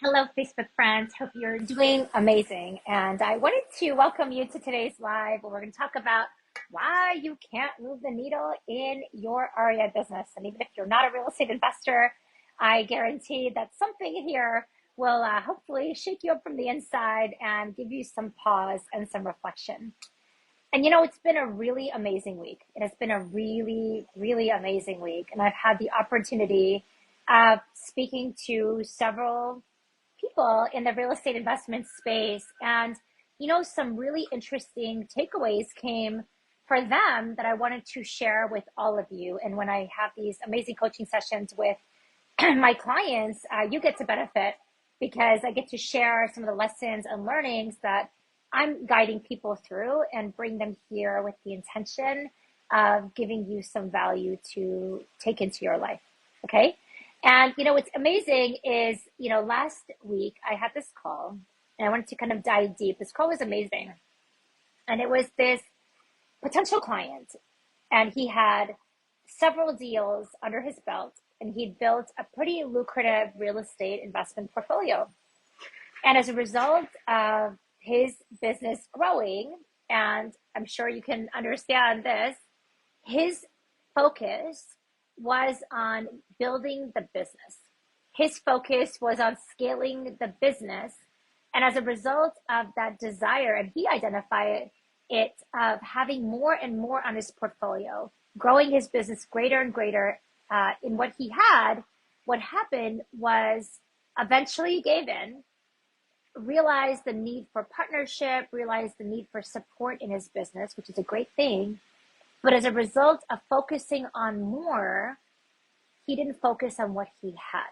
Hello, Facebook friends. Hope you're doing amazing. And I wanted to welcome you to today's live where we're going to talk about why you can't move the needle in your REI business. And even if you're not a real estate investor, I guarantee that something here will hopefully shake you up from the inside and give you some pause and some reflection. And it's been a really amazing week. It has been a really, really amazing week. And I've had the opportunity of speaking to several people in the real estate investment space. And, some really interesting takeaways came for them that I wanted to share with all of you. And when I have these amazing coaching sessions with my clients, you get to benefit because I get to share some of the lessons and learnings that I'm guiding people through and bring them here with the intention of giving you some value to take into your life. Okay. And, what's amazing is, last week I had this call and I wanted to kind of dive deep. This call was amazing. And it was this potential client and he had several deals under his belt and he'd built a pretty lucrative real estate investment portfolio. And as a result of his business growing, and I'm sure you can understand this, his focus was on building the business. His focus was on scaling the business. And as a result of that desire, and he identified it of having more and more on his portfolio, growing his business greater and greater in what he had, what happened was eventually he gave in, realized the need for partnership, realized the need for support in his business, which is a great thing. But as a result of focusing on more, he didn't focus on what he had.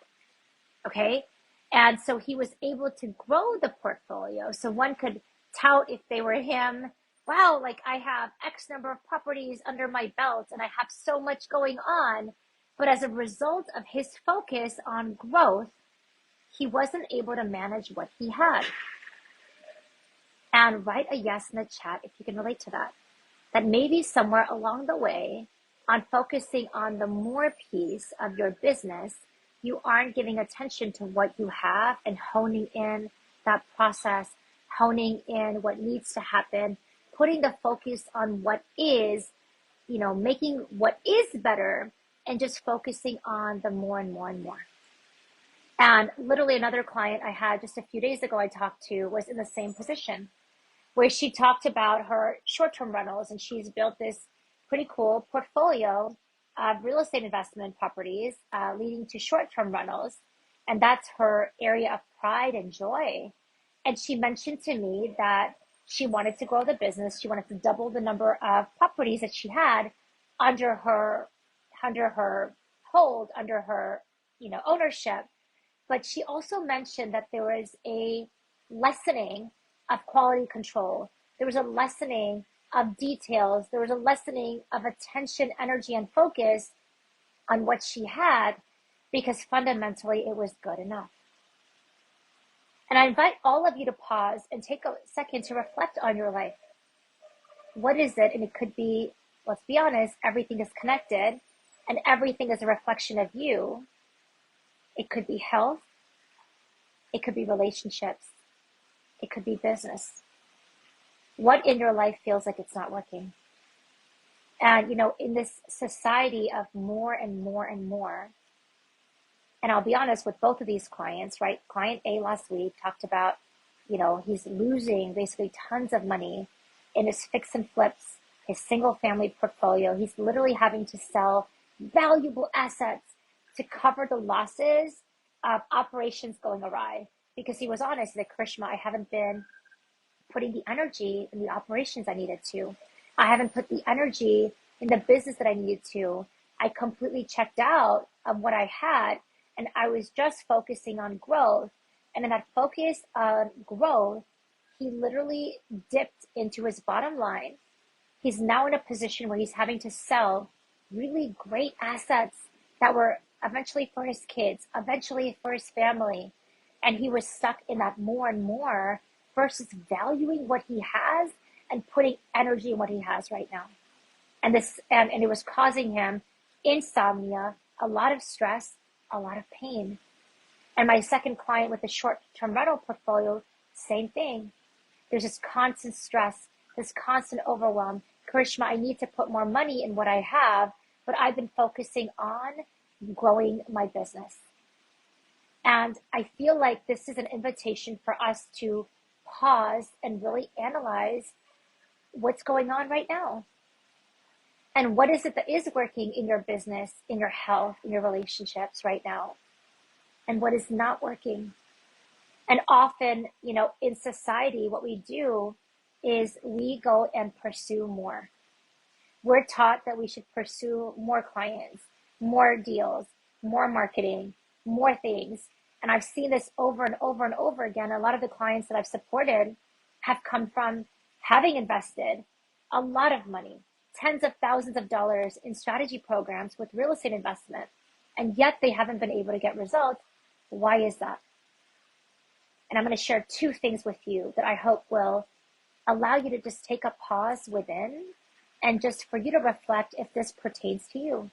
Okay. And so he was able to grow the portfolio. So one could tout if they were him, wow, like I have X number of properties under my belt and I have so much going on. But as a result of his focus on growth, he wasn't able to manage what he had. And write a yes in the chat if you can relate to that. That maybe somewhere along the way, on focusing on the more piece of your business, you aren't giving attention to what you have and honing in that process, honing in what needs to happen, putting the focus on what is, making what is better and just focusing on the more and more and more. And literally another client I had just a few days ago I talked to was in the same position, where she talked about her short-term rentals and she's built this pretty cool portfolio of real estate investment properties leading to short-term rentals. And that's her area of pride and joy. And she mentioned to me that she wanted to grow the business. She wanted to double the number of properties that she had under her hold, under her, ownership. But she also mentioned that there was a lessening of quality control. There was a lessening of details. There was a lessening of attention, energy, and focus on what she had because fundamentally it was good enough. And I invite all of you to pause and take a second to reflect on your life. What is it? And it could be, let's be honest, everything is connected and everything is a reflection of you. It could be health. It could be relationships. It could be business. What in your life feels like it's not working? And, in this society of more and more and more, and I'll be honest with both of these clients, right? Client A last week talked about, he's losing basically tons of money in his fix and flips, his single family portfolio. He's literally having to sell valuable assets to cover the losses of operations going awry. Because he was honest, that Krishma, I haven't been putting the energy in the operations I needed to. I haven't put the energy in the business that I needed to. I completely checked out of what I had and I was just focusing on growth. And in that focus on growth, he literally dipped into his bottom line. He's now in a position where he's having to sell really great assets that were eventually for his kids, eventually for his family. And he was stuck in that more and more versus valuing what he has and putting energy in what he has right now. And it was causing him insomnia, a lot of stress, a lot of pain. And my second client with the short-term rental portfolio, same thing. There's this constant stress, this constant overwhelm. Karishma, I need to put more money in what I have, but I've been focusing on growing my business. And I feel like this is an invitation for us to pause and really analyze what's going on right now. And what is it that is working in your business, in your health, in your relationships right now? And what is not working? And often, in society, what we do is we go and pursue more. We're taught that we should pursue more clients, more deals, more marketing, more things. And I've seen this over and over and over again. A lot of the clients that I've supported have come from having invested a lot of money, tens of thousands of dollars in strategy programs with real estate investment, and yet they haven't been able to get results. Why is that? And I'm going to share two things with you that I hope will allow you to just take a pause within and just for you to reflect if this pertains to you.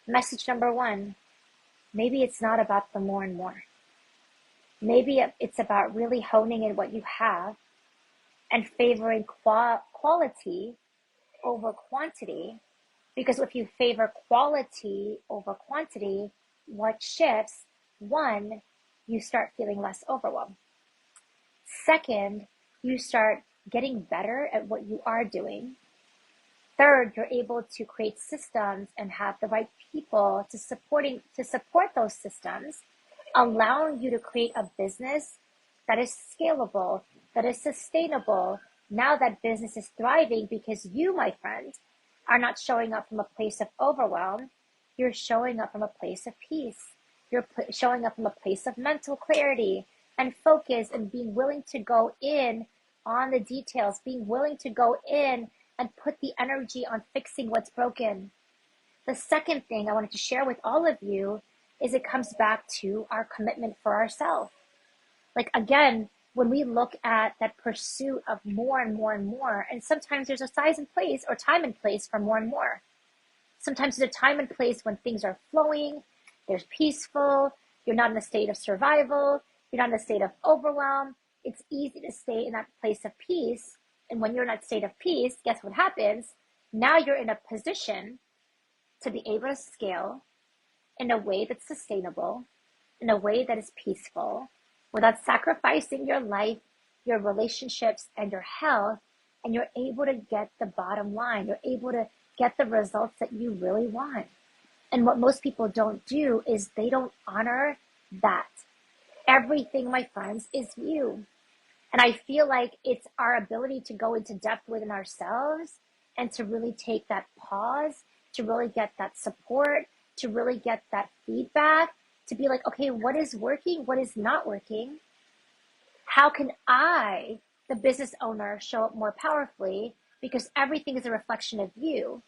Message number one, maybe it's not about the more and more. Maybe it's about really honing in what you have and favoring quality over quantity. Because if you favor quality over quantity, what shifts? One, you start feeling less overwhelmed. Second, you start getting better at what you are doing. Third, you're able to create systems and have the right people to support those systems, allowing you to create a business that is scalable, that is sustainable. Now that business is thriving because you, my friend, are not showing up from a place of overwhelm. You're showing up from a place of peace. You're showing up from a place of mental clarity and focus and being willing to go in on the details, being willing to go in and put the energy on fixing what's broken. The second thing I wanted to share with all of you is it comes back to our commitment for ourselves. Like, again, when we look at that pursuit of more and more and more, and sometimes there's a size and place or time and place for more and more. Sometimes there's a time and place when things are flowing, there's peaceful, you're not in a state of survival, you're not in a state of overwhelm. It's easy to stay in that place of peace. And when you're in that state of peace, guess what happens? Now you're in a position to be able to scale in a way that's sustainable, in a way that is peaceful, without sacrificing your life, your relationships, and your health. And you're able to get the bottom line. You're able to get the results that you really want. And what most people don't do is they don't honor that. Everything, my friends, is you. And I feel like it's our ability to go into depth within ourselves and to really take that pause, to really get that support, to really get that feedback, to be like, okay, what is working? What is not working? How can I, the business owner, show up more powerfully? Because everything is a reflection of you.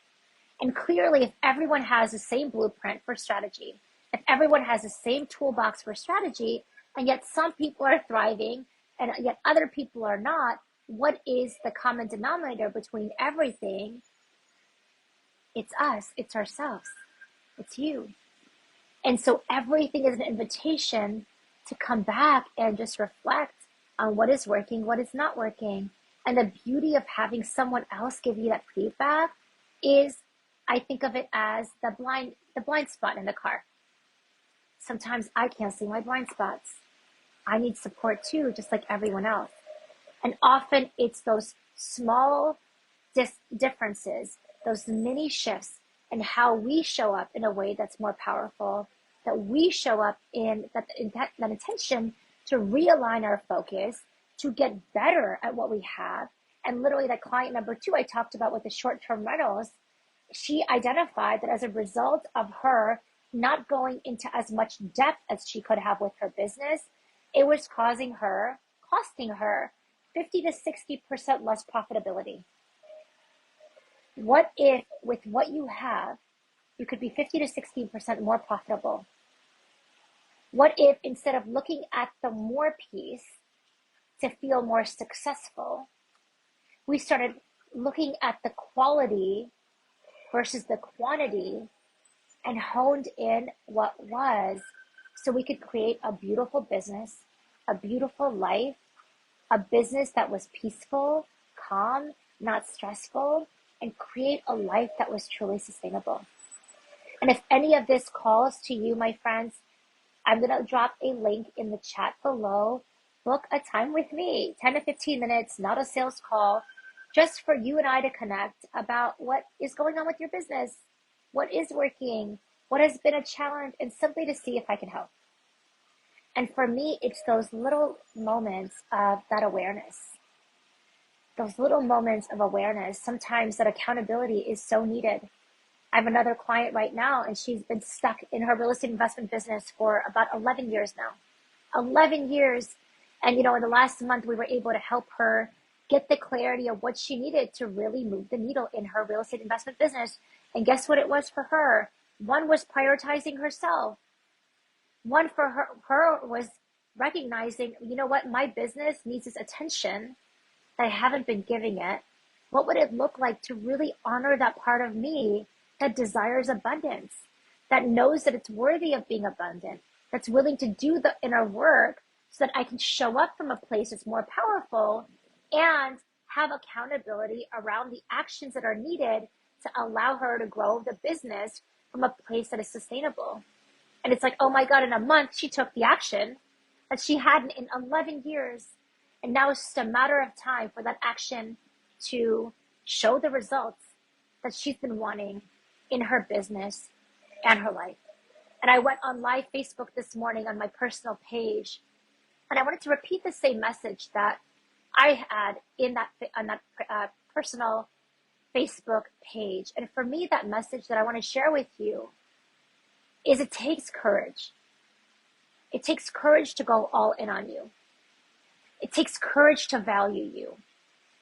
And clearly, if everyone has the same blueprint for strategy, if everyone has the same toolbox for strategy, and yet some people are thriving and yet other people are not, what is the common denominator between everything? It's us, it's ourselves, it's you. And so everything is an invitation to come back and just reflect on what is working, what is not working. And the beauty of having someone else give you that feedback is, I think of it as the blind spot in the car. Sometimes I can't see my blind spots. I need support too, just like everyone else. And often it's those small differences, those mini shifts in how we show up in a way that's more powerful, that we show up in that intention to realign our focus, to get better at what we have. And literally that client number 2 I talked about with the short-term rentals, she identified that as a result of her not going into as much depth as she could have with her business, it was costing her 50 to 60% less profitability. What if with what you have, you could be 50 to 60% more profitable? What if instead of looking at the more piece to feel more successful, we started looking at the quality versus the quantity and honed in what was so we could create a beautiful business, a beautiful life, a business that was peaceful, calm, not stressful, and create a life that was truly sustainable. And if any of this calls to you, my friends, I'm going to drop a link in the chat below. Book a time with me, 10 to 15 minutes, not a sales call, just for you and I to connect about what is going on with your business, what is working, what has been a challenge, and simply to see if I can help. And for me, it's those little moments of that awareness. Those little moments of awareness, sometimes that accountability is so needed. I have another client right now, and she's been stuck in her real estate investment business for about 11 years now. 11 years. And, in the last month, we were able to help her get the clarity of what she needed to really move the needle in her real estate investment business. And guess what it was for her? One was prioritizing herself. One for her was recognizing, you know what, my business needs this attention that I haven't been giving it. What would it look like to really honor that part of me that desires abundance, that knows that it's worthy of being abundant, that's willing to do the inner work so that I can show up from a place that's more powerful and have accountability around the actions that are needed to allow her to grow the business from a place that is sustainable. And it's like, oh my God, in a month, she took the action that she hadn't in 11 years. And now it's just a matter of time for that action to show the results that she's been wanting in her business and her life. And I went on live Facebook this morning on my personal page, and I wanted to repeat the same message that I had on that personal Facebook page. And for me, that message that I want to share with you is it takes courage. It takes courage to go all in on you. It takes courage to value you.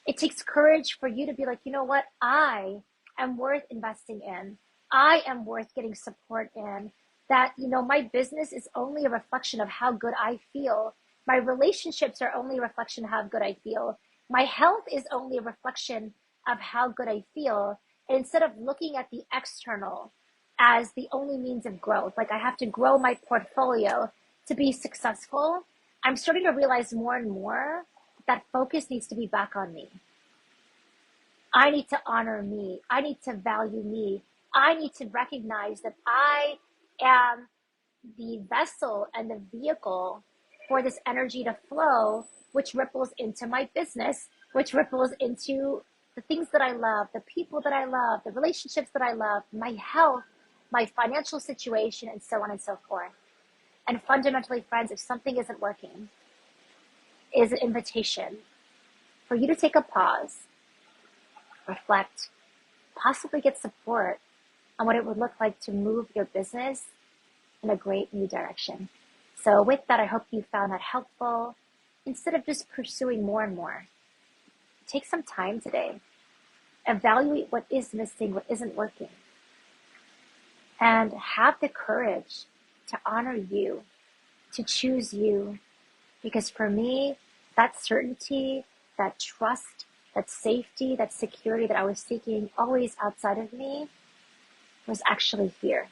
It takes courage for you to be like, you know what? I am worth investing in. I am worth getting support in. That, my business is only a reflection of how good I feel. My relationships are only a reflection of how good I feel. My health is only a reflection of how good I feel. And instead of looking at the external as the only means of growth, like I have to grow my portfolio to be successful, I'm starting to realize more and more that focus needs to be back on me. I need to honor me. I need to value me. I need to recognize that I am the vessel and the vehicle for this energy to flow, which ripples into my business, which ripples into the things that I love, the people that I love, the relationships that I love, my health, my financial situation, and so on and so forth. And fundamentally, friends, if something isn't working, it is an invitation for you to take a pause, reflect, possibly get support on what it would look like to move your business in a great new direction. So with that, I hope you found that helpful. Instead of just pursuing more and more, take some time today. Evaluate what is missing, what isn't working. And have the courage to honor you, to choose you. Because for me, that certainty, that trust, that safety, that security that I was seeking always outside of me was actually here.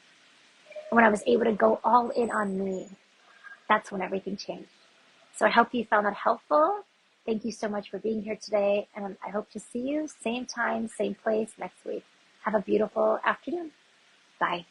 And when I was able to go all in on me, that's when everything changed. So I hope you found that helpful. Thank you so much for being here today. And I hope to see you same time, same place next week. Have a beautiful afternoon. Bye.